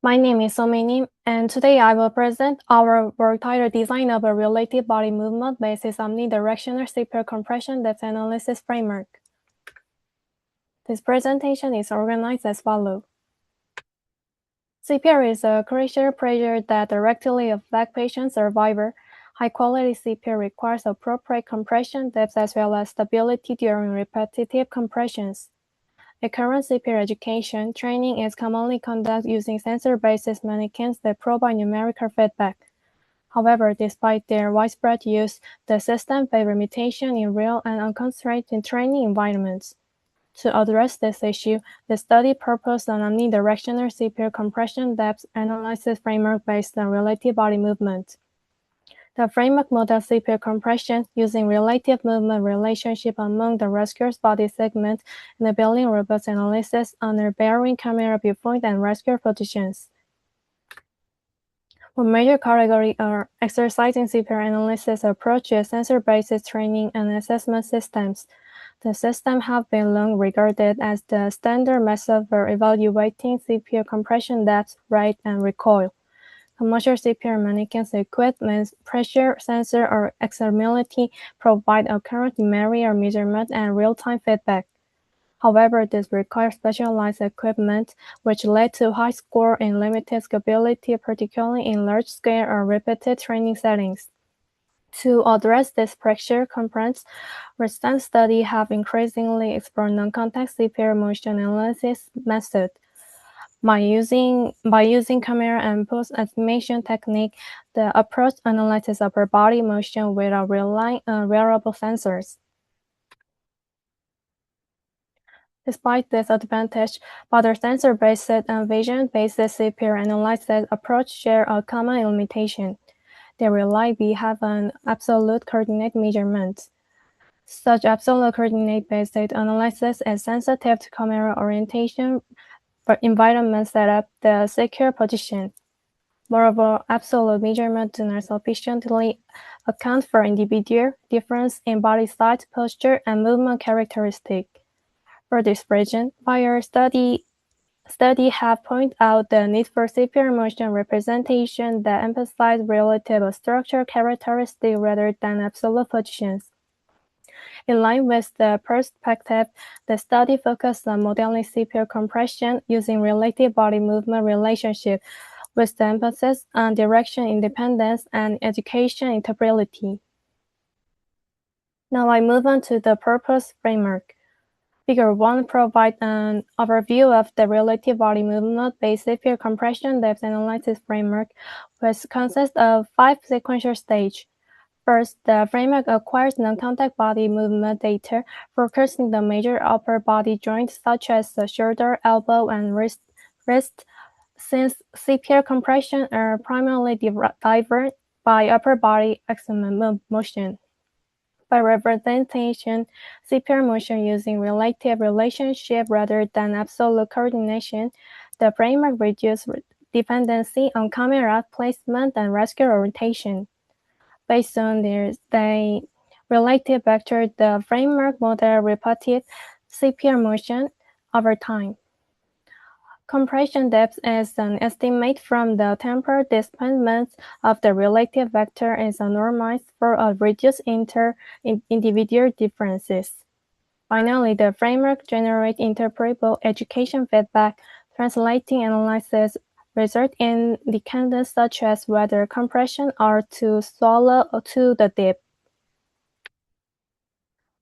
My name is Somin, and today I will present our work title Design of a Relative Body Movement based Omnidirectional CPR Compression Depth Analysis Framework. This presentation is organized as follows. CPR is a crucial pressure that directly affects patient survival. High-quality CPR requires appropriate compression depth as well as stability during repetitive compressions. A current CPR education training is commonly conducted using sensor-based mannequins that provide numerical feedback. However, despite their widespread use, the system faces limitations in real and unconstrained training environments. To address this issue, the study proposed an omnidirectional CPR compression depth analysis framework based on relative body movement. The framework models CPR compression using relative movement relationship among the rescuer's body segments, enabling robust analysis under varying camera viewpoint and rescuer positions. One major category are exercising CPR analysis approaches, sensor-based training and assessment systems. The systems have been long regarded as the standard method for evaluating CPR compression depth, rate, and recoil. Commercial CPR mannequins equipped with pressure sensor or accessibility provide accurate numerical measurement and real-time feedback. However, this requires specialized equipment, which led to high score and limited scalability, particularly in large-scale or repeated training settings. To address this pressure constraints, recent studies have increasingly explored non-contact CPR motion analysis method. By using camera and post-estimation technique, the approach analyzes upper body motion without relying on wearable sensors. Despite this advantage, both sensor-based and vision-based CPR analysis approach share a common limitation. They rely have an absolute coordinate measurement. Such absolute coordinate-based analysis is sensitive to camera orientation, but environment setup, the secure position. Moreover, absolute measurements do not sufficiently account for individual difference in body size, posture, and movement characteristics. For this reason, prior studies have pointed out the need for CPR motion representation that emphasize relative structural characteristics rather than absolute positions. In line with the perspective, the study focused on modeling CPR compression using relative body movement relationship, with the emphasis on direction independence and education integrity. Now I move on to the purpose framework. Figure 1 provides an overview of the relative body movement-based CPR compression depth analysis framework, which consists of 5 sequential stages. First, the framework acquires non-contact body movement data, focusing the major upper body joints such as the shoulder, elbow, and wrist, since CPR compression are primarily driven by upper body axonal motion. By representation, CPR motion using relative relationship rather than absolute coordination, the framework reduces dependency on camera placement and rescue orientation. Based on the relative vector, the framework model repeated CPR motion over time. Compression depth is an estimate from the temporal displacement of the relative vector is normalized for a reduced individual differences. Finally, the framework generates interpretable education feedback, translating analysis result in indicators such as whether compression are too shallow or too deep.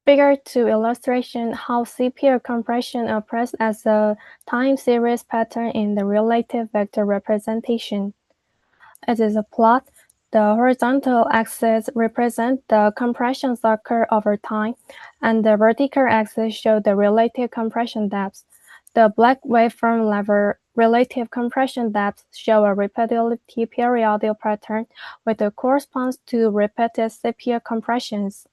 Figure 2 illustration how CPR compression operates as a time series pattern in the relative vector representation. As is a plot, the horizontal axis represents the compression occur over time, and the vertical axis shows the relative compression depth. The black waveform level relative compression depth show a repeatability periodic pattern, which corresponds to repeated CPR compressions.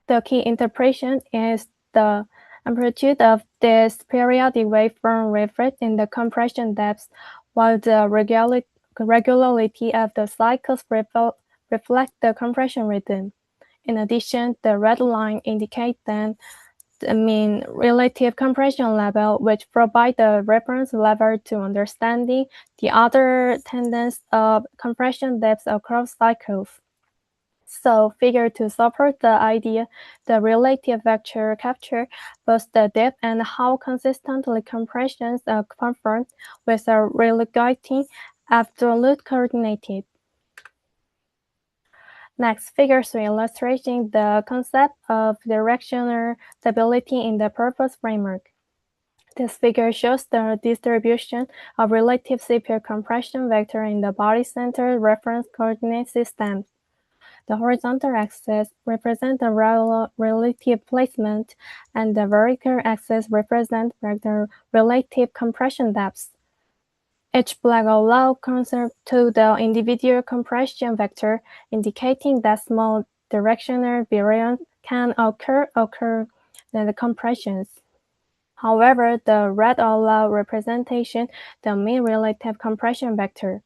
The key interpretation is the amplitude of this periodic waveform reflected in the compression depth, while the regularity of the cycles reflect the compression rhythm. In addition, the red line indicates that mean relative compression level, which provide the reference level to understanding the other tendencies of compression depths across cycles. So figure to support the idea, the relative vector capture both the depth and how consistently compressions are confirmed with a relating absolute coordinate. Next, figure 3 illustrating the concept of directional stability in the purpose framework. This figure shows the distribution of relative CPR compression vector in the body-centered reference coordinate system. The horizontal axis represents the relative placement, and the vertical axis represents the relative compression depth. Each black allows concept to the individual compression vector, indicating that small directional variance can occur in the compressions. However, the red allow representation the mean relative compression vector.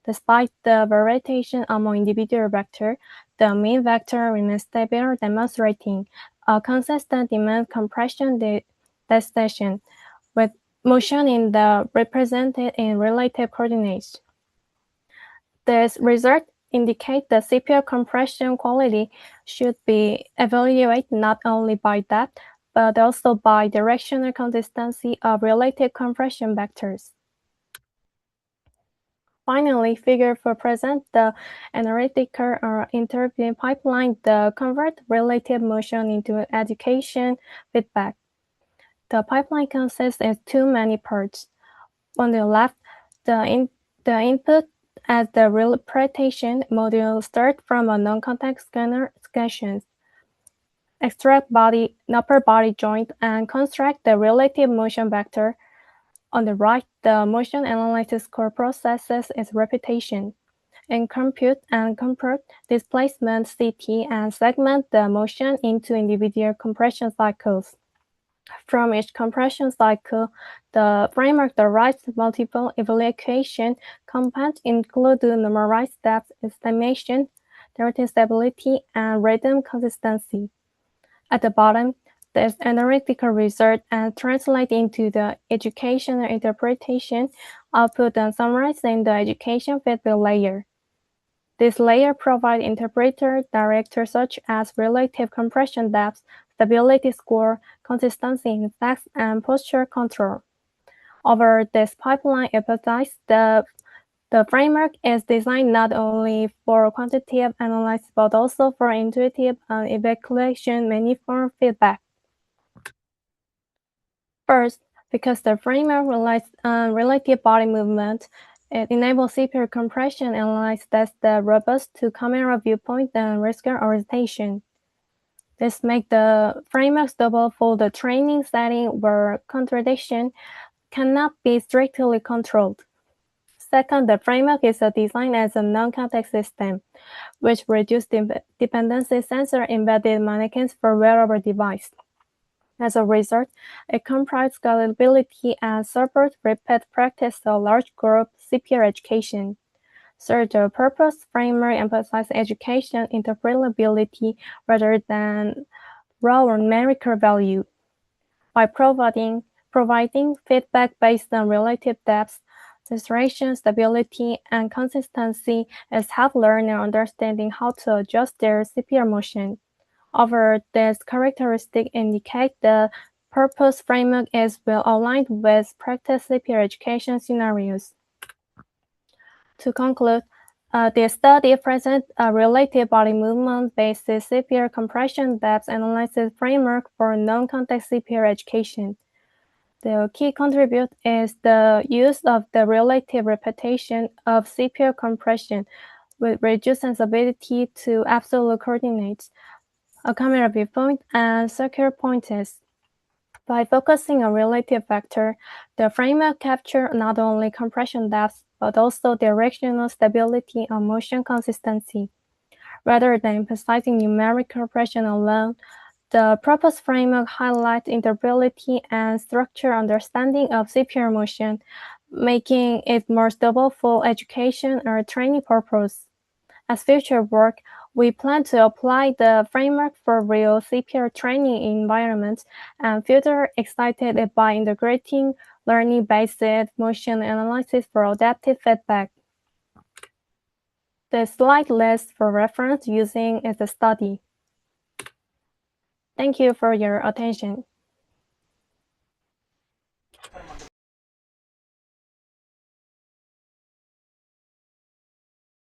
Despite the variation among individual vectors, the mean vector remains stable, demonstrating a consistent demand compression destination, with motion in the represented in relative coordinates. This result indicates the CPR compression quality should be evaluated not only by depth, but also by directional consistency of relative compression vectors. Finally, figure 4 present the analytical or interview pipeline that convert relative motion into education feedback. The pipeline consists of two many parts. On the left, the input as the interpretation module start from a non-contact scanner sketches, extract body, upper body joint, and construct the relative motion vector. On the right, the motion analysis core processes its repetition, and compute and convert displacement CT and segment the motion into individual compression cycles. From each compression cycle, the framework derives multiple evaluation components including normalized depth estimation, direction stability, and rhythm consistency. At the bottom, this analytical result and translate into the educational interpretation output and summarized in the education feedback layer. This layer provides interpreter directors such as relative compression depth, stability score, consistency in effects, and posture control. Over this pipeline emphasizes the framework is designed not only for quantitative analysis but also for intuitive and evaluation manifold feedback. First, because the framework relies on relative body movement, it enables CPR compression analysis that's robust to camera viewpoint and risk orientation. This makes the framework suitable for the training setting where contradiction cannot be strictly controlled. Second, the framework is designed as a non-contact system, which reduces dependency sensor embedded mannequins for wearable device. As a result, it comprises scalability and supports repeat practice of large group CPR education. Third, the purpose framework emphasizes education interpretability rather than raw numerical value. By providing feedback based on relative depth, duration, stability, and consistency, it helps learners understanding how to adjust their CPR motion. Over these characteristics indicate the purpose framework is well aligned with practice CPR education scenarios. To conclude, the study presents a relative body movement-based CPR compression depth analysis framework for non-contact CPR education. The key contributor is the use of the relative repetition of CPR compression with reduced sensitivity to absolute coordinates, a camera viewpoint, and circular pointers. By focusing on relative vector, the framework captures not only compression depth, but also directional stability and motion consistency. Rather than emphasizing numeric compression alone, the purpose framework highlights interpretability and structural understanding of CPR motion, making it more suitable for education or training purposes. As future work, We plan to apply the framework for real CPR training environments and further excited by integrating learning-based motion analysis for adaptive feedback. The slide list for reference using is a study. Thank you for your attention.